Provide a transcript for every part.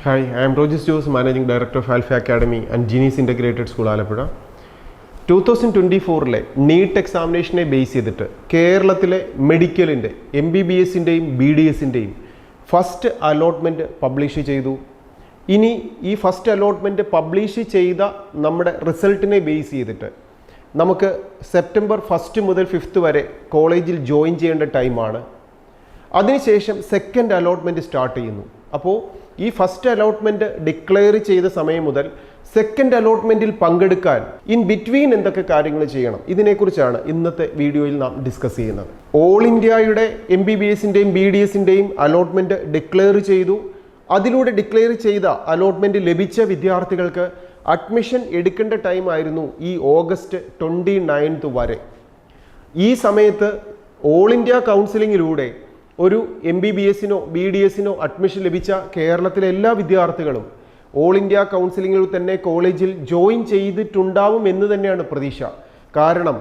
Hi, I am Rogis Jose, Managing Director of Alpha Academy and Genius Integrated School, Alappuzha. 2024 NEET എക്സാമിനേഷനെ base ചെയ്തിട്ട് കേരളത്തിലെ മെഡിക്കലിൻ്റെ MBBSൻ്റെയും BDSൻ്റെയും ഫസ്റ്റ് അലോട്ട്മെൻറ്റ് പബ്ലിഷ് ചെയ്തു. ഇനി ഈ ഫസ്റ്റ് അലോട്ട്മെൻറ്റ് പബ്ലിഷ് ചെയ്ത നമ്മുടെ റിസൾട്ടിനെ ബേസ് ചെയ്തിട്ട് നമുക്ക് സെപ്റ്റംബർ 1 മുതൽ 5 വരെ കോളേജിൽ ജോയിൻ ചെയ്യേണ്ട ടൈമാണ്. അതിനുശേഷം സെക്കൻഡ് അലോട്ട്മെൻറ്റ് സ്റ്റാർട്ട് ചെയ്യുന്നു. അപ്പോൾ ഈ ഫസ്റ്റ് അലോട്ട്മെൻറ്റ് ഡിക്ലെയർ ചെയ്ത സമയം മുതൽ സെക്കൻഡ് അലോട്ട്മെൻറ്റിൽ പങ്കെടുക്കാൻ ഇൻ ബിറ്റ്വീൻ എന്തൊക്കെ കാര്യങ്ങൾ ചെയ്യണം, ഇതിനെക്കുറിച്ചാണ് ഇന്നത്തെ വീഡിയോയിൽ നാം ഡിസ്കസ് ചെയ്യുന്നത്. ഓൾ ഇന്ത്യയുടെ MBBSൻ്റെയും BDSൻ്റെയും അലോട്ട്മെൻറ്റ് ഡിക്ലെയർ ചെയ്തു. അതിലൂടെ ഡിക്ലെയർ ചെയ്ത അലോട്ട്മെൻറ്റ് ലഭിച്ച വിദ്യാർത്ഥികൾക്ക് അഡ്മിഷൻ എടുക്കേണ്ട ടൈമായിരുന്നു ഈ ഓഗസ്റ്റ് 29 വരെ. ഈ സമയത്ത് ഓൾ ഇന്ത്യ കൗൺസിലിങ്ങിലൂടെ ഒരു MBBSനോ BDSനോ അഡ്മിഷൻ ലഭിച്ച കേരളത്തിലെ എല്ലാ വിദ്യാർത്ഥികളും ഓൾ ഇന്ത്യ കൗൺസിലിങ്ങിൽ തന്നെ കോളേജിൽ ജോയിൻ ചെയ്തിട്ടുണ്ടാവും എന്ന് തന്നെയാണ് പ്രതീക്ഷ. കാരണം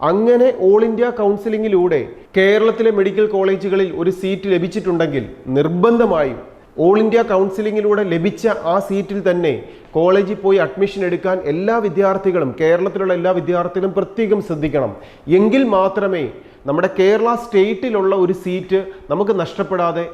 അങ്ങനെ ഓൾ ഇന്ത്യ കൗൺസിലിങ്ങിലൂടെ കേരളത്തിലെ മെഡിക്കൽ കോളേജുകളിൽ ഒരു സീറ്റ് ലഭിച്ചിട്ടുണ്ടെങ്കിൽ നിർബന്ധമായും ഓൾ ഇന്ത്യ കൗൺസിലിങ്ങിലൂടെ ലഭിച്ച ആ സീറ്റിൽ തന്നെ കോളേജിൽ പോയി അഡ്മിഷൻ എടുക്കാൻ എല്ലാ വിദ്യാർത്ഥികളും, കേരളത്തിലുള്ള എല്ലാ വിദ്യാർത്ഥികളും പ്രത്യേകം ശ്രദ്ധിക്കണം. എങ്കിൽ മാത്രമേ നമ്മുടെ കേരള സ്റ്റേറ്റിലുള്ള ഒരു സീറ്റ് നമുക്ക് നഷ്ടപ്പെടാതെ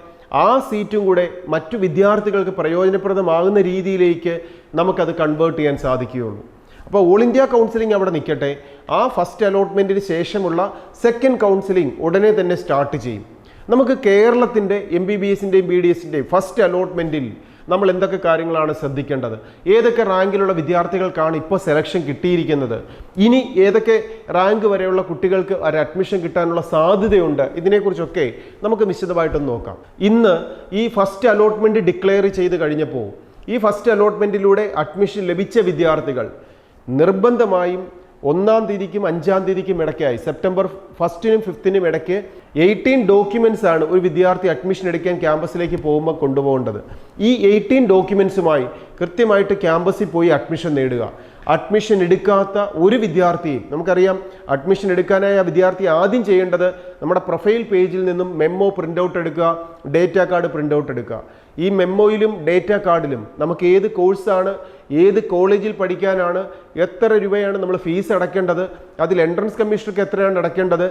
ആ സീറ്റും കൂടെ മറ്റു വിദ്യാർത്ഥികൾക്ക് പ്രയോജനപ്രദമാകുന്ന രീതിയിലേക്ക് നമുക്കത് കൺവേർട്ട് ചെയ്യാൻ സാധിക്കുകയുള്ളൂ. അപ്പോൾ ഓൾ ഇന്ത്യ കൗൺസിലിംഗ് അവിടെ നിൽക്കട്ടെ, ആ ഫസ്റ്റ് അലോട്ട്മെൻറ്റിന് ശേഷമുള്ള സെക്കൻഡ് കൗൺസിലിംഗ് ഉടനെ തന്നെ സ്റ്റാർട്ട് ചെയ്യും. നമുക്ക് കേരളത്തിൻ്റെ MBBSൻ്റെയും BDSൻ്റെയും ഫസ്റ്റ് അലോട്ട്മെൻറ്റിൽ നമ്മൾ എന്തൊക്കെ കാര്യങ്ങളാണ് ശ്രദ്ധിക്കേണ്ടത്, ഏതൊക്കെ റാങ്കിലുള്ള വിദ്യാർത്ഥികൾക്കാണ് ഇപ്പോൾ സെലക്ഷൻ കിട്ടിയിരിക്കുന്നത്, ഇനി ഏതൊക്കെ റാങ്ക് വരെയുള്ള കുട്ടികൾക്ക് ഒരു അഡ്മിഷൻ കിട്ടാനുള്ള സാധ്യതയുണ്ട്, ഇതിനെക്കുറിച്ചൊക്കെ നമുക്ക് വിശദമായിട്ടൊന്ന് നോക്കാം. ഇന്ന് ഈ ഫസ്റ്റ് അലോട്ട്മെൻറ്റ് ഡിക്ലെയർ ചെയ്ത് കഴിഞ്ഞപ്പോൾ ഈ ഫസ്റ്റ് അലോട്ട്മെൻറ്റിലൂടെ അഡ്മിഷൻ ലഭിച്ച വിദ്യാർത്ഥികൾ നിർബന്ധമായും 1-ാം തീയതിക്കും 5-ാം തീയതിക്കും ഇടയ്ക്കായി സെപ്റ്റംബർ 1-നും 5-നും ഇടയ്ക്ക് 18 ഡോക്യുമെൻറ്റ്സ് ആണ് ഒരു വിദ്യാർത്ഥി അഡ്മിഷൻ എടുക്കാൻ ക്യാമ്പസിലേക്ക് പോകുമ്പോൾ കൊണ്ടുപോകേണ്ടത്. ഈ 18 ഡോക്യുമെൻറ്റ്സുമായി കൃത്യമായിട്ട് ക്യാമ്പസിൽ പോയി അഡ്മിഷൻ നേടുക. അഡ്മിഷൻ എടുക്കാത്ത ഒരു വിദ്യാർത്ഥിയും, നമുക്കറിയാം അഡ്മിഷൻ എടുക്കാനായി ആ വിദ്യാർത്ഥി ആദ്യം ചെയ്യേണ്ടത് നമ്മുടെ പ്രൊഫൈൽ പേജിൽ നിന്നും മെമ്മോ പ്രിൻ്റ് ഔട്ട് എടുക്കുക, ഡേറ്റാ കാർഡ് പ്രിൻ്റ് ഔട്ട് എടുക്കുക. ഈ മെമ്മോയിലും ഡേറ്റാ കാർഡിലും നമുക്ക് ഏത് കോഴ്സാണ്, ഏത് കോളേജിൽ പഠിക്കാനാണ്, എത്ര രൂപയാണ് നമ്മൾ ഫീസ് അടയ്ക്കേണ്ടത്, അതിൽ എൻട്രൻസ് കമ്മീഷണർക്ക് എത്രയാണ് അടയ്ക്കേണ്ടത്,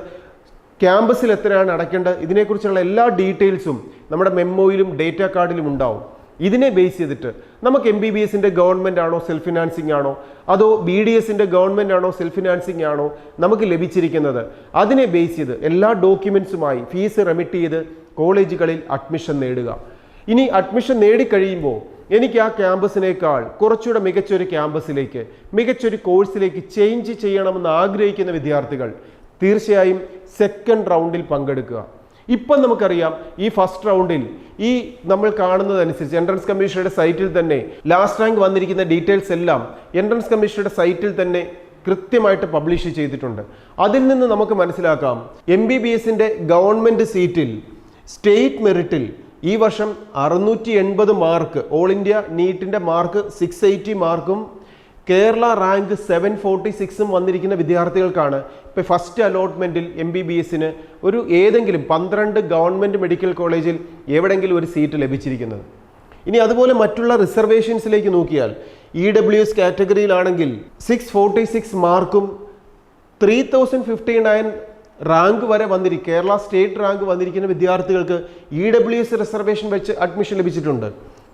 ക്യാമ്പസിൽ എത്രയാണ് അടയ്ക്കേണ്ടത്, ഇതിനെക്കുറിച്ചുള്ള എല്ലാ ഡീറ്റെയിൽസും നമ്മുടെ മെമ്മോയിലും ഡേറ്റാ കാർഡിലും ഉണ്ടാവും. ഇതിനെ ബേസ് ചെയ്തിട്ട് നമുക്ക് MBBSൻ്റെ ഗവൺമെൻറ് ആണോ സെൽഫ് ഫിനാൻസിങ് ആണോ, അതോ BDSൻ്റെ ഗവൺമെൻറ് ആണോ സെൽഫ് ഫിനാൻസിങ് ആണോ നമുക്ക് ലഭിച്ചിരിക്കുന്നത്, അതിനെ ബേസ് ചെയ്ത് എല്ലാ ഡോക്യുമെൻറ്റ്സുമായി ഫീസ് റെമിറ്റ് ചെയ്ത് കോളേജുകളിൽ അഡ്മിഷൻ നേടുക. ഇനി അഡ്മിഷൻ നേടിക്കഴിയുമ്പോൾ എനിക്ക് ആ ക്യാമ്പസിനേക്കാൾ കുറച്ചുകൂടെ മികച്ചൊരു ക്യാമ്പസിലേക്ക്, മികച്ചൊരു കോഴ്സിലേക്ക് ചേഞ്ച് ചെയ്യണമെന്ന് ആഗ്രഹിക്കുന്ന വിദ്യാർത്ഥികൾ തീർച്ചയായും സെക്കൻഡ് റൗണ്ടിൽ പങ്കെടുക്കുക. ഇപ്പം നമുക്കറിയാം ഈ ഫസ്റ്റ് റൗണ്ടിൽ ഈ നമ്മൾ കാണുന്നതനുസരിച്ച് എൻട്രൻസ് കമ്മീഷനുടെ സൈറ്റിൽ തന്നെ ലാസ്റ്റ് റാങ്ക് വന്നിരിക്കുന്ന ഡീറ്റെയിൽസ് എല്ലാം എൻട്രൻസ് കമ്മീഷനുടെ സൈറ്റിൽ തന്നെ കൃത്യമായിട്ട് പബ്ലിഷ് ചെയ്തിട്ടുണ്ട്. അതിൽ നിന്ന് നമുക്ക് മനസ്സിലാക്കാം MBBSൻ്റെ ഗവൺമെൻറ് സീറ്റിൽ സ്റ്റേറ്റ് മെറിറ്റിൽ ഈ വർഷം 680 മാർക്ക്, ഓൾ ഇന്ത്യ നീറ്റിൻ്റെ മാർക്ക് 680 മാർക്കും കേരള റാങ്ക് 746ഉം വന്നിരിക്കുന്ന വിദ്യാർത്ഥികൾക്കാണ് ഇപ്പോൾ ഫസ്റ്റ് അലോട്ട്മെൻറ്റിൽ MBBSന് ഒരു ഏതെങ്കിലും 12 ഗവൺമെൻറ് മെഡിക്കൽ കോളേജിൽ എവിടെയെങ്കിലും ഒരു സീറ്റ് ലഭിച്ചിരിക്കുന്നത്. ഇനി അതുപോലെ മറ്റുള്ള റിസർവേഷൻസിലേക്ക് നോക്കിയാൽ EWS കാറ്റഗറിയിലാണെങ്കിൽ 646 മാർക്കും 3059 റാങ്ക് വരെ കേരള സ്റ്റേറ്റ് റാങ്ക് വന്നിരിക്കുന്ന വിദ്യാർത്ഥികൾക്ക് EWS റിസർവേഷൻ വെച്ച് അഡ്മിഷൻ ലഭിച്ചിട്ടുണ്ട്.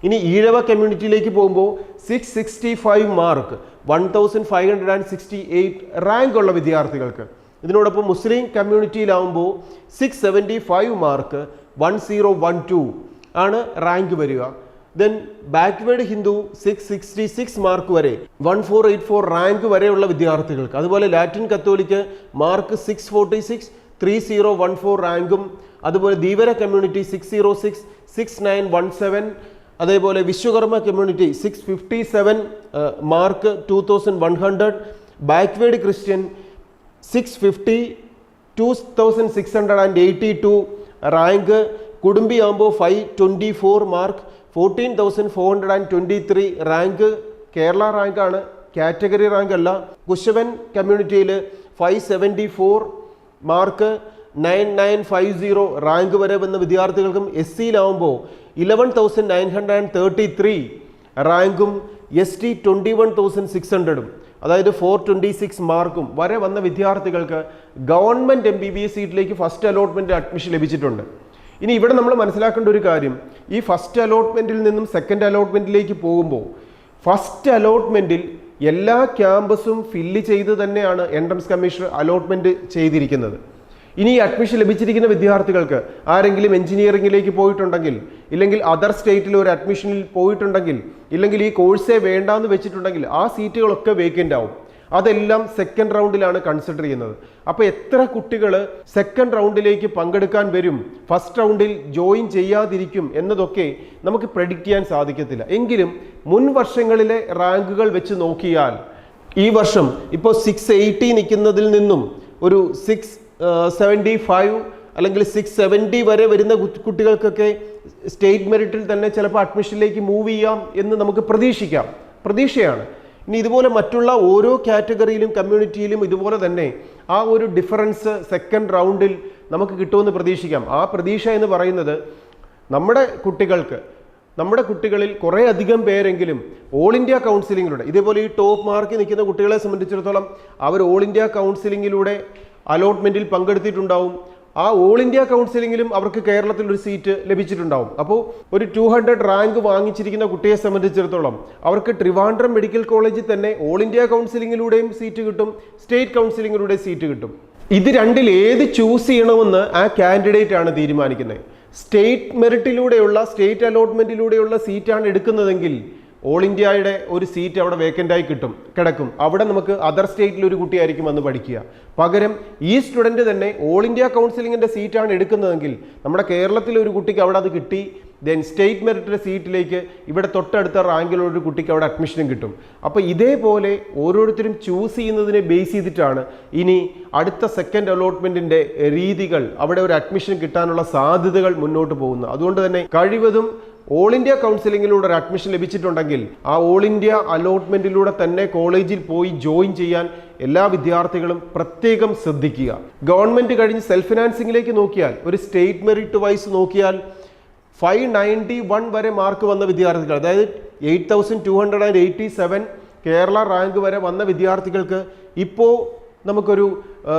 ഇനി ഈഴവ കമ്മ്യൂണിറ്റിയിലേക്ക് പോകുമ്പോൾ 665 മാർക്ക് 1568 റാങ്ക് ഉള്ള വിദ്യാർത്ഥികൾക്ക്, ഇതിനോടൊപ്പം മുസ്ലിം കമ്മ്യൂണിറ്റിയിലാവുമ്പോൾ 675 മാർക്ക് 1012 ആണ് റാങ്ക് വരിക. ദെൻ ബാക്ക്വേർഡ് ഹിന്ദു 666 മാർക്ക് വരെ 1484 റാങ്ക് വരെയുള്ള വിദ്യാർത്ഥികൾക്ക്, അതുപോലെ ലാറ്റിൻ കത്തോലിക്ക് മാർക്ക് 646 3014 റാങ്കും, അതുപോലെ ധീവര കമ്മ്യൂണിറ്റി 606 6917, അതേപോലെ Vishwakarma community 657 mark 2100, backward Christian 650 2682 rank, Kudumbi ആകുമ്പോൾ 524 മാർക്ക് 14423 റാങ്ക് കേരള റാങ്കാണ്, കാറ്റഗറി റാങ്ക് അല്ല. കുശവൻ കമ്മ്യൂണിറ്റിയിൽ 574 മാർക്ക് 9950 റാങ്ക് വരെ വന്ന വിദ്യാർത്ഥികൾക്കും SCയിലാവുമ്പോൾ 11,933 റാങ്കും ST 21,600 അതായത് 426 മാർക്കും വരെ വന്ന വിദ്യാർത്ഥികൾക്ക് ഗവൺമെൻറ് MBBS സീറ്റിലേക്ക് ഫസ്റ്റ് അലോട്ട്മെൻറ്റ് അഡ്മിഷൻ ലഭിച്ചിട്ടുണ്ട്. ഇനി ഇവിടെ നമ്മൾ മനസ്സിലാക്കേണ്ട ഒരു കാര്യം, ഈ ഫസ്റ്റ് അലോട്ട്മെൻറ്റിൽ നിന്നും സെക്കൻഡ് അലോട്ട്മെൻറ്റിലേക്ക് പോകുമ്പോൾ ഫസ്റ്റ് അലോട്ട്മെൻറ്റിൽ എല്ലാ ക്യാമ്പസും ഫില്ല് ചെയ്ത് തന്നെയാണ് എൻട്രൻസ് കമ്മീഷണർ അലോട്ട്മെൻറ്റ് ചെയ്തിരിക്കുന്നത്. ഇനി ഈ അഡ്മിഷൻ ലഭിച്ചിരിക്കുന്ന വിദ്യാർത്ഥികൾക്ക് ആരെങ്കിലും എഞ്ചിനീയറിംഗിലേക്ക് പോയിട്ടുണ്ടെങ്കിൽ, ഇല്ലെങ്കിൽ അതർ സ്റ്റേറ്റിൽ ഒരു അഡ്മിഷനിൽ പോയിട്ടുണ്ടെങ്കിൽ, ഇല്ലെങ്കിൽ ഈ കോഴ്സേ വേണ്ടാന്ന് വെച്ചിട്ടുണ്ടെങ്കിൽ ആ സീറ്റുകളൊക്കെ വേക്കൻ്റ് ആവും. അതെല്ലാം സെക്കൻഡ് റൗണ്ടിലാണ് കൺസിഡർ ചെയ്യുന്നത്. അപ്പോൾ എത്ര കുട്ടികൾ സെക്കൻഡ് റൗണ്ടിലേക്ക് പങ്കെടുക്കാൻ വരും, ഫസ്റ്റ് റൗണ്ടിൽ ജോയിൻ ചെയ്യാതിരിക്കും എന്നതൊക്കെ നമുക്ക് പ്രെഡിക്റ്റ് ചെയ്യാൻ സാധിക്കത്തില്ല. എങ്കിലും മുൻ വർഷങ്ങളിലെ റാങ്കുകൾ വെച്ച് നോക്കിയാൽ ഈ വർഷം ഇപ്പോൾ 680 നിൽക്കുന്നതിൽ നിന്നും ഒരു 675 അല്ലെങ്കിൽ 670 വരെ വരുന്ന കുട്ടികൾക്കൊക്കെ സ്റ്റേറ്റ് മെറിറ്റിൽ തന്നെ ചിലപ്പോൾ അഡ്മിഷനിലേക്ക് മൂവ് ചെയ്യാം എന്ന് നമുക്ക് പ്രതീക്ഷയാണ്. ഇനി ഇതുപോലെ മറ്റുള്ള ഓരോ കാറ്റഗറിയിലും കമ്മ്യൂണിറ്റിയിലും ഇതുപോലെ തന്നെ ആ ഒരു ഡിഫറൻസ് സെക്കൻഡ് റൗണ്ടിൽ നമുക്ക് കിട്ടുമെന്ന് പ്രതീക്ഷിക്കാം. ആ പ്രതീക്ഷ എന്ന് പറയുന്നത് നമ്മുടെ കുട്ടികളിൽ കുറേ അധികം പേരെങ്കിലും ഓൾ ഇന്ത്യ കൗൺസിലിങ്ങിലൂടെ, ഇതേപോലെ ഈ ടോപ്പ് മാർക്ക് നിൽക്കുന്ന കുട്ടികളെ സംബന്ധിച്ചിടത്തോളം അവർ ഓൾ ഇന്ത്യ കൗൺസിലിങ്ങിലൂടെ അലോട്ട്മെൻറ്റിൽ പങ്കെടുത്തിട്ടുണ്ടാവും. ആ ഓൾ ഇന്ത്യ കൗൺസിലിങ്ങിലും അവർക്ക് കേരളത്തിൽ ഒരു സീറ്റ് ലഭിച്ചിട്ടുണ്ടാവും. അപ്പോൾ ഒരു 200 റാങ്ക് വാങ്ങിച്ചിരിക്കുന്ന കുട്ടിയെ സംബന്ധിച്ചിടത്തോളം അവർക്ക് ട്രിവാൻഡ്രം മെഡിക്കൽ കോളേജിൽ തന്നെ ഓൾ ഇന്ത്യ കൗൺസിലിങ്ങിലൂടെയും സീറ്റ് കിട്ടും, സ്റ്റേറ്റ് കൗൺസിലിങ്ങിലൂടെ സീറ്റ് കിട്ടും. ഇത് രണ്ടിൽ ഏത് ചൂസ് ചെയ്യണമെന്ന് ആ കാൻഡിഡേറ്റ് ആണ് തീരുമാനിക്കുന്നത്. സ്റ്റേറ്റ് മെറിറ്റിലൂടെയുള്ള, സ്റ്റേറ്റ് അലോട്ട്മെൻറ്റിലൂടെയുള്ള സീറ്റാണ് എടുക്കുന്നതെങ്കിൽ ഓൾ ഇന്ത്യയുടെ ഒരു സീറ്റ് അവിടെ വേക്കൻ്റായി കിടക്കും. അവിടെ നമുക്ക് അതർ സ്റ്റേറ്റിൽ ഒരു കുട്ടിയായിരിക്കും വന്ന് പഠിക്കുക. പകരം ഈ സ്റ്റുഡൻറ്റ് തന്നെ ഓൾ ഇന്ത്യ കൗൺസിലിങ്ങിൻ്റെ സീറ്റാണ് എടുക്കുന്നതെങ്കിൽ നമ്മുടെ കേരളത്തിലെ ഒരു കുട്ടിക്ക് അവിടെ അത് കിട്ടി. ദെൻ സ്റ്റേറ്റ് മെറിറ്റിലെ സീറ്റിലേക്ക് ഇവിടെ തൊട്ടടുത്ത റാങ്കിലുള്ള ഒരു കുട്ടിക്ക് അവിടെ അഡ്മിഷനും കിട്ടും. അപ്പോൾ ഇതേപോലെ ഓരോരുത്തരും ചൂസ് ചെയ്യുന്നതിനെ ബേസ് ചെയ്തിട്ടാണ് ഇനി അടുത്ത സെക്കൻഡ് അലോട്ട്മെൻറ്റിൻ്റെ രീതികൾ, അവിടെ ഒരു അഡ്മിഷൻ കിട്ടാനുള്ള സാധ്യതകൾ മുന്നോട്ട് പോകുന്നത്. അതുകൊണ്ട് തന്നെ കഴിവതും ഓൾ ഇന്ത്യ കൗൺസിലിങ്ങിലൂടെ ഒരു അഡ്മിഷൻ ലഭിച്ചിട്ടുണ്ടെങ്കിൽ ആ ഓൾ ഇന്ത്യ അലോട്ട്മെൻറ്റിലൂടെ തന്നെ കോളേജിൽ പോയി ജോയിൻ ചെയ്യാൻ എല്ലാ വിദ്യാർത്ഥികളും പ്രത്യേകം ശ്രദ്ധിക്കുക. ഗവൺമെൻറ് കഴിഞ്ഞ് സെൽഫ് ഫിനാൻസിങ്ങിലേക്ക് നോക്കിയാൽ, ഒരു സ്റ്റേറ്റ് മെറിറ്റ് വൈസ് നോക്കിയാൽ 591 വരെ മാർക്ക് വന്ന വിദ്യാർത്ഥികൾ, അതായത് 8287 കേരള റാങ്ക് വരെ വന്ന വിദ്യാർത്ഥികൾക്ക് ഇപ്പോൾ നമുക്കൊരു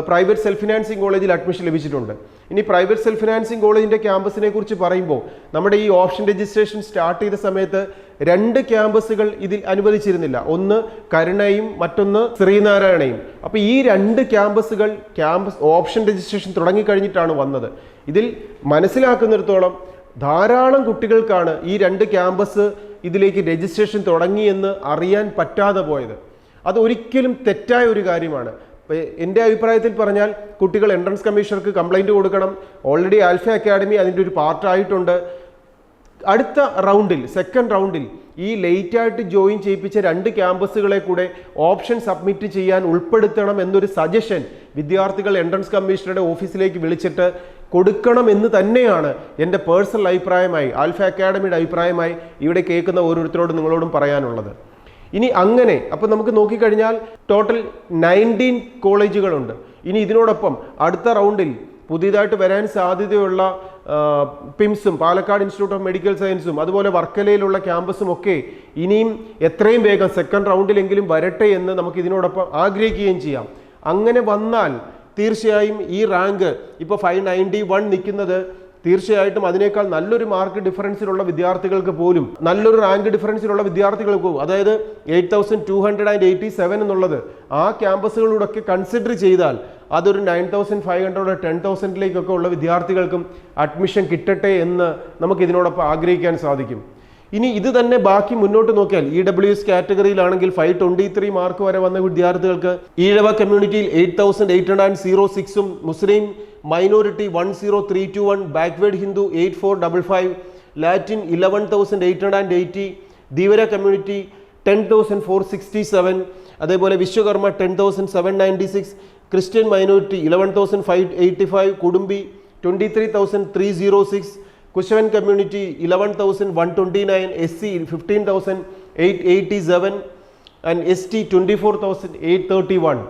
പ്രൈവറ്റ് സെൽഫ് ഫിനാൻസിങ് കോളേജിൽ അഡ്മിഷൻ ലഭിച്ചിട്ടുണ്ട്. ഇനി പ്രൈവറ്റ് സെൽഫ് ഫിനാൻസിങ് കോളേജിൻ്റെ ക്യാമ്പസിനെ കുറിച്ച് പറയുമ്പോൾ നമ്മുടെ ഈ ഓപ്ഷൻ രജിസ്ട്രേഷൻ സ്റ്റാർട്ട് ചെയ്ത സമയത്ത് 2 ക്യാമ്പസുകൾ ഇതിൽ അനുവദിച്ചിരുന്നില്ല. ഒന്ന് കരുണയും മറ്റൊന്ന് ശ്രീനാരായണയും. അപ്പോൾ ഈ 2 ക്യാമ്പസുകൾ ഓപ്ഷൻ രജിസ്ട്രേഷൻ തുടങ്ങിക്കഴിഞ്ഞിട്ടാണ് വന്നത്. ഇതിൽ മനസ്സിലാക്കുന്നിടത്തോളം ധാരാളം കുട്ടികൾക്കാണ് ഈ 2 ക്യാമ്പസ് ഇതിലേക്ക് രജിസ്ട്രേഷൻ തുടങ്ങിയെന്ന് അറിയാൻ പറ്റാതെ പോയത്. അത് ഒരിക്കലും തെറ്റായ ഒരു കാര്യമാണ്. എൻ്റെ അഭിപ്രായത്തിൽ പറഞ്ഞാൽ കുട്ടികൾ എൻട്രൻസ് കമ്മീഷണർക്ക് കംപ്ലൈൻറ്റ് കൊടുക്കണം. ഓൾറെഡി ആൽഫ അക്കാഡമി അതിൻ്റെ ഒരു പാർട്ടായിട്ടുണ്ട്. അടുത്ത റൗണ്ടിൽ, സെക്കൻഡ് റൗണ്ടിൽ ഈ ലേറ്റായിട്ട് ജോയിൻ ചെയ്യിപ്പിച്ച 2 ക്യാമ്പസുകളെ കൂടെ ഓപ്ഷൻ സബ്മിറ്റ് ചെയ്യാൻ ഉൾപ്പെടുത്തണം എന്നൊരു സജഷൻ വിദ്യാർത്ഥികൾ എൻട്രൻസ് കമ്മീഷണറുടെ ഓഫീസിലേക്ക് വിളിച്ചിട്ട് കൊടുക്കണം എന്ന് തന്നെയാണ് എൻ്റെ പേഴ്സണൽ അഭിപ്രായമായി, ആൽഫ അക്കാഡമിയുടെ അഭിപ്രായമായി ഇവിടെ കേൾക്കുന്ന ഓരോരുത്തരോടും നിങ്ങളോടും പറയാനുള്ളത്. ഇനി അങ്ങനെ അപ്പോൾ നമുക്ക് നോക്കിക്കഴിഞ്ഞാൽ ടോട്ടൽ 19 കോളേജുകളുണ്ട്. ഇനി ഇതിനോടൊപ്പം അടുത്ത റൗണ്ടിൽ പുതിയതായിട്ട് വരാൻ സാധ്യതയുള്ള പിംസും പാലക്കാട് ഇൻസ്റ്റിറ്റ്യൂട്ട് ഓഫ് മെഡിക്കൽ സയൻസും അതുപോലെ വർക്കലയിലുള്ള ക്യാമ്പസും ഒക്കെ ഇനിയും എത്രയും വേഗം സെക്കൻഡ് റൗണ്ടിലെങ്കിലും വരട്ടെ എന്ന് നമുക്ക് ഇതിനോടൊപ്പം ആഗ്രഹിക്കുകയും ചെയ്യാം. അങ്ങനെ വന്നാൽ തീർച്ചയായും ഈ റാങ്ക് ഇപ്പോൾ 591 നിൽക്കുന്നത് തീർച്ചയായിട്ടും അതിനേക്കാൾ നല്ലൊരു മാർക്ക് ഡിഫറൻസിലുള്ള വിദ്യാർത്ഥികൾക്ക് പോലും, നല്ലൊരു റാങ്ക് ഡിഫറൻസിലുള്ള വിദ്യാർത്ഥികൾക്ക് പോലും, അതായത് 8287 എന്നുള്ളത് ആ ക്യാമ്പസുകളോടൊക്കെ കൺസിഡർ ചെയ്താൽ അതൊരു 9500 10,000ലേക്കൊക്കെ ഉള്ള വിദ്യാർത്ഥികൾക്കും അഡ്മിഷൻ കിട്ടട്ടെ എന്ന് നമുക്ക് ഇതിനോടൊപ്പം ആഗ്രഹിക്കാൻ സാധിക്കും. ഇനി ഇത് തന്നെ ബാക്കി മുന്നോട്ട് നോക്കിയാൽ EWS കാറ്റഗറിയിലാണെങ്കിൽ 523 മാർക്ക് വരെ വന്ന വിദ്യാർത്ഥികൾക്ക് ഈഴവ കമ്മ്യൂണിറ്റിയിൽ 8806 മുസ്ലിം മൈനോറിറ്റി 10321, ബാക്ക്വേർഡ് ഹിന്ദു 8455, ലാറ്റിൻ 11880, ധീവര കമ്മ്യൂണിറ്റി 10,467, അതേപോലെ Vishwakarma 10,796, Christian minority 11,585, Kudumbi 23,306, Kusavan community 11,129, SC 15,887 and ST 24,831.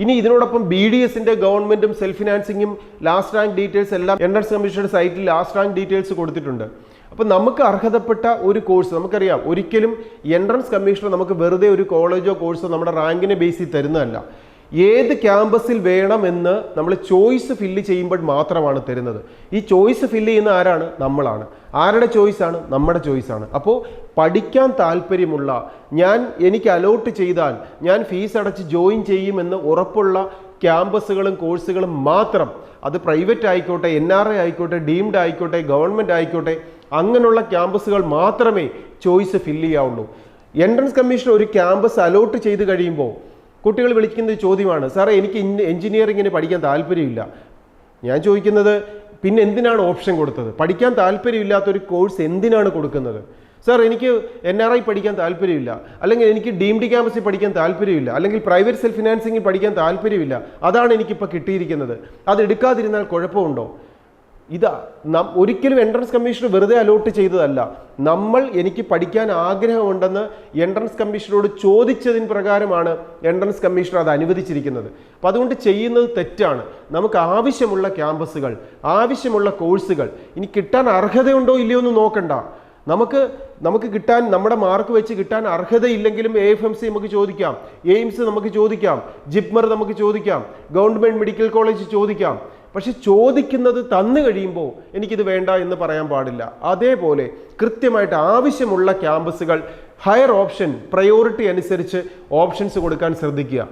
ഇനി ഇതിനോടൊപ്പം BDSന്റെ ഗവൺമെന്റും സെൽഫ് ഫിനാൻസിങ്ങും ലാസ്റ്റ് റാങ്ക് ഡീറ്റെയിൽസ് എല്ലാം എൻട്രൻസ് കമ്മീഷണറുടെ സൈറ്റിൽ ലാസ്റ്റ് റാങ്ക് ഡീറ്റെയിൽസ് കൊടുത്തിട്ടുണ്ട്. അപ്പോൾ നമുക്ക് അർഹതപ്പെട്ട ഒരു കോഴ്സ് നമുക്കറിയാം, ഒരിക്കലും എൻട്രൻസ് കമ്മീഷണർ നമുക്ക് വെറുതെ ഒരു കോളേജോ കോഴ്സോ നമ്മുടെ റാങ്കിനെ ബേസിൽ തരുന്നതല്ല. ഏത് ക്യാമ്പസിൽ വേണമെന്ന് നമ്മൾ ചോയ്സ് ഫില്ല് ചെയ്യുമ്പോൾ മാത്രമാണ് തരുന്നത്. ഈ ചോയ്സ് ഫില്ല് ചെയ്യുന്ന ആരാണ്? നമ്മളാണ്. ആരുടെ ചോയ്സാണ്? നമ്മുടെ ചോയ്സാണ്. അപ്പോൾ പഠിക്കാൻ താല്പര്യമുള്ള, എനിക്ക് അലോട്ട് ചെയ്താൽ ഞാൻ ഫീസ് അടച്ച് ജോയിൻ ചെയ്യുമെന്ന് ഉറപ്പുള്ള ക്യാമ്പസുകളും കോഴ്സുകളും മാത്രം, അത് പ്രൈവറ്റ് ആയിക്കോട്ടെ, NRI ആയിക്കോട്ടെ, ഡീംഡ് ആയിക്കോട്ടെ, ഗവൺമെൻറ് ആയിക്കോട്ടെ, അങ്ങനെയുള്ള ക്യാമ്പസുകൾ മാത്രമേ ചോയ്സ് ഫില്ല് ചെയ്യാവുള്ളൂ. എൻട്രൻസ് കമ്മീഷൻ ഒരു ക്യാമ്പസ് അലോട്ട് ചെയ്ത് കഴിയുമ്പോൾ കുട്ടികൾ വിളിക്കുന്ന ഒരു ചോദ്യമാണ്, സാറേ എനിക്ക് എഞ്ചിനീയറിങ്ങിന് പഠിക്കാൻ താല്പര്യമില്ല. ഞാൻ ചോദിക്കുന്നത്, പിന്നെ എന്തിനാണ് ഓപ്ഷൻ കൊടുത്തത്? പഠിക്കാൻ താല്പര്യമില്ലാത്തൊരു കോഴ്സ് എന്തിനാണ് കൊടുക്കുന്നത്? സാർ എനിക്ക് NRI പഠിക്കാൻ താല്പര്യമില്ല, അല്ലെങ്കിൽ എനിക്ക് ഡീംഡ് ക്യാമ്പസിൽ പഠിക്കാൻ താല്പര്യമില്ല, അല്ലെങ്കിൽ പ്രൈവറ്റ് സെൽഫ് ഫിനാൻസിങ്ങിൽ പഠിക്കാൻ താല്പര്യമില്ല, അതാണ് എനിക്കിപ്പോൾ കിട്ടിയിരിക്കുന്നത്, അത് എടുക്കാതിരുന്നാൽ കുഴപ്പമുണ്ടോ? ഒരിക്കലും എൻട്രൻസ് കമ്മീഷൻ വെറുതെ അലോട്ട് ചെയ്തതല്ല. എനിക്ക് പഠിക്കാൻ ആഗ്രഹമുണ്ടെന്ന് എൻട്രൻസ് കമ്മീഷനോട് ചോദിച്ചതിന് പ്രകാരമാണ് എൻട്രൻസ് കമ്മീഷണർ അത് അനുവദിച്ചിരിക്കുന്നത്. അപ്പോൾ അതുകൊണ്ട് ചെയ്യുന്നത് തെറ്റാണ്. നമുക്ക് ആവശ്യമുള്ള ക്യാമ്പസുകൾ, ആവശ്യമുള്ള കോഴ്സുകൾ ഇനി കിട്ടാൻ അർഹതയുണ്ടോ ഇല്ലയോ എന്ന് നോക്കണ്ട. നമുക്ക് കിട്ടാൻ, നമ്മുടെ മാർക്ക് വെച്ച് കിട്ടാൻ അർഹതയില്ലെങ്കിലും AFMC നമുക്ക് ചോദിക്കാം, എയിംസ് നമുക്ക് ചോദിക്കാം, ജിപ്മർ നമുക്ക് ചോദിക്കാം, ഗവൺമെൻറ് മെഡിക്കൽ കോളേജ് ചോദിക്കാം. പക്ഷെ ചോദിക്കുന്നത് തന്നു കഴിയുമ്പോൾ എനിക്കിത് വേണ്ട എന്ന് പറയാൻ പാടില്ല. അതേപോലെ കൃത്യമായിട്ട് ആവശ്യമുള്ള ക്യാമ്പസുകൾ ഹയർ ഓപ്ഷൻ പ്രയോറിറ്റി അനുസരിച്ച് ഓപ്ഷൻസ് കൊടുക്കാൻ ശ്രദ്ധിക്കുക.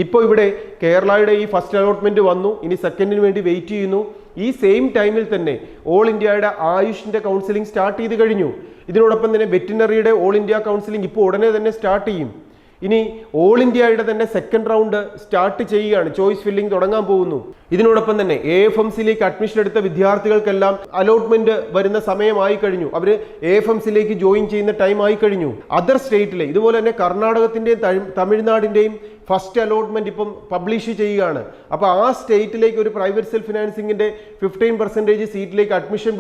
ഇപ്പോൾ ഇവിടെ കേരളയുടെ ഈ ഫസ്റ്റ് അലോട്ട്മെന്റ് വന്നു, ഇനി സെക്കൻഡിന് വേണ്ടി വെയിറ്റ് ചെയ്യുന്നു. ഈ സെയിം ടൈമിൽ തന്നെ ഓൾ ഇന്ത്യയുടെ ആയുഷിന്റെ കൗൺസിലിംഗ് സ്റ്റാർട്ട് ചെയ്ത് കഴിഞ്ഞു. ഇതിനോടൊപ്പം തന്നെ വെറ്റിനറിയുടെ ഓൾ ഇന്ത്യ കൗൺസിലിംഗ് ഇപ്പോൾ ഉടനെ തന്നെ സ്റ്റാർട്ട് ചെയ്യും. ഇനി ഓൾ ഇന്ത്യയുടെ തന്നെ സെക്കൻഡ് റൗണ്ട് സ്റ്റാർട്ട് ചെയ്യുകയാണ്, ചോയ്സ് ഫില്ലിംഗ് തുടങ്ങാൻ പോകുന്നു. ഇതിനോടൊപ്പം തന്നെ AFMCയിലേക്ക് അഡ്മിഷൻ എടുത്ത വിദ്യാർത്ഥികൾക്കെല്ലാം അലോട്ട്മെന്റ് വരുന്ന സമയമായി കഴിഞ്ഞു, അവർ AFMCയിലേക്ക് ജോയിൻ ചെയ്യുന്ന ടൈം ആയി കഴിഞ്ഞു. അതർ സ്റ്റേറ്റിലെ ഇതുപോലെ തന്നെ കർണാടകത്തിൻ്റെയും തമിഴ്നാടിൻ്റെയും ഫസ്റ്റ് അലോട്ട്മെന്റ് ഇപ്പം പബ്ലിഷ് ചെയ്യുകയാണ്. അപ്പോൾ ആ സ്റ്റേറ്റിലേക്ക് ഒരു പ്രൈവറ്റ് സെൽഫ് ഫിനാൻസിങ്ങിന്റെ 15% സീറ്റിലേക്ക് അഡ്മിഷൻ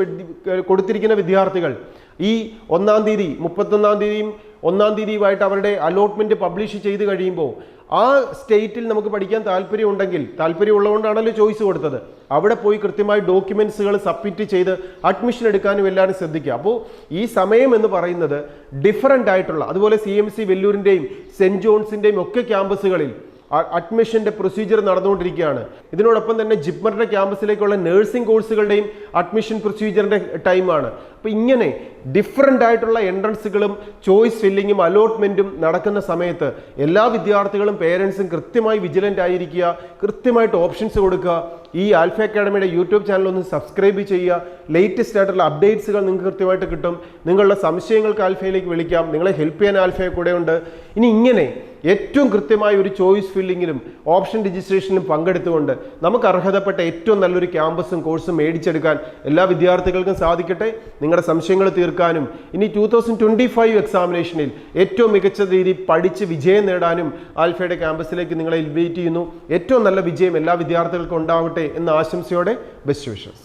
കൊടുത്തിരിക്കുന്ന വിദ്യാർത്ഥികൾ ഈ 1-ാം തീയതി 31-ാം തീയതിയും 1-ാം തീയതിയുമായിട്ട് അവരുടെ അലോട്ട്മെന്റ് പബ്ലിഷ് ചെയ്ത് കഴിയുമ്പോൾ ആ സ്റ്റേറ്റിൽ നമുക്ക് പഠിക്കാൻ താല്പര്യമുള്ളതുകൊണ്ടാണല്ലോ ചോയ്സ് കൊടുത്തത്. അവിടെ പോയി കൃത്യമായി ഡോക്യുമെന്റ്സുകൾ സബ്മിറ്റ് ചെയ്ത് അഡ്മിഷൻ എടുക്കാനും എല്ലാവരും ശ്രദ്ധിക്കുക. അപ്പോൾ ഈ സമയം എന്ന് പറയുന്നത് ഡിഫറൻ്റ് ആയിട്ടുള്ള, അതുപോലെ CMC വെല്ലൂരിൻ്റെയും സെൻറ് ജോൺസിൻ്റെയും ഒക്കെ ക്യാമ്പസുകളിൽ അഡ്മിഷന്റെ പ്രൊസീജിയർ നടന്നുകൊണ്ടിരിക്കുകയാണ്. ഇതിനോടൊപ്പം തന്നെ ജിപ്മറിന്റെ ക്യാമ്പസിലേക്കുള്ള നഴ്സിംഗ് കോഴ്സുകളുടെയും അഡ്മിഷൻ പ്രൊസീജിയറിന്റെ ടൈമാണ്. അപ്പോൾ ഇങ്ങനെ ഡിഫറൻ്റ് ആയിട്ടുള്ള എൻട്രൻസുകളും ചോയ്സ് ഫില്ലിങ്ങും അലോട്ട്മെന്റും നടക്കുന്ന സമയത്ത് എല്ലാ വിദ്യാർത്ഥികളും പേരൻസും കൃത്യമായി വിജിലൻ്റ് ആയിരിക്കുക, കൃത്യമായിട്ട് ഓപ്ഷൻസ് കൊടുക്കുക. ഈ ആൽഫ അക്കാഡമിയുടെ യൂട്യൂബ് ചാനൽ ഒന്ന് സബ്സ്ക്രൈബ് ചെയ്യുക. ലേറ്റസ്റ്റ് ആയിട്ടുള്ള അപ്ഡേറ്റ്സുകൾ നിങ്ങൾക്ക് കൃത്യമായിട്ട് കിട്ടും. നിങ്ങളുടെ സംശയങ്ങൾക്ക് ആൽഫയിലേക്ക് വിളിക്കാം, നിങ്ങളെ ഹെൽപ്പ് ചെയ്യാൻ ആൽഫയെ കൂടെ ഉണ്ട്. ഇനി ഇങ്ങനെ ഏറ്റവും കൃത്യമായ ഒരു ചോയ്സ് ഫില്ലിങ്ങിലും ഓപ്ഷൻ രജിസ്ട്രേഷനിലും പങ്കെടുത്തുകൊണ്ട് നമുക്ക് അർഹതപ്പെട്ട ഏറ്റവും നല്ലൊരു ക്യാമ്പസും കോഴ്സും മേടിച്ചെടുക്കാൻ എല്ലാ വിദ്യാർത്ഥികൾക്കും സാധിക്കട്ടെ. നിങ്ങളുടെ സംശയങ്ങൾ തീർക്കാനും ഇനി 2025 എക്സാമിനേഷനിൽ ഏറ്റവും മികച്ച രീതിയിൽ പഠിച്ച് വിജയം നേടാനും ആൽഫയുടെ ക്യാമ്പസിലേക്ക് നിങ്ങളെ ഇൻവൈറ്റ് ചെയ്യുന്നു. ഏറ്റവും നല്ല വിജയം എല്ലാ വിദ്യാർത്ഥികൾക്കും ഉണ്ടാവട്ടെ എന്ന ആശംസയോടെ ബെസ്റ്റ് വിഷസ്.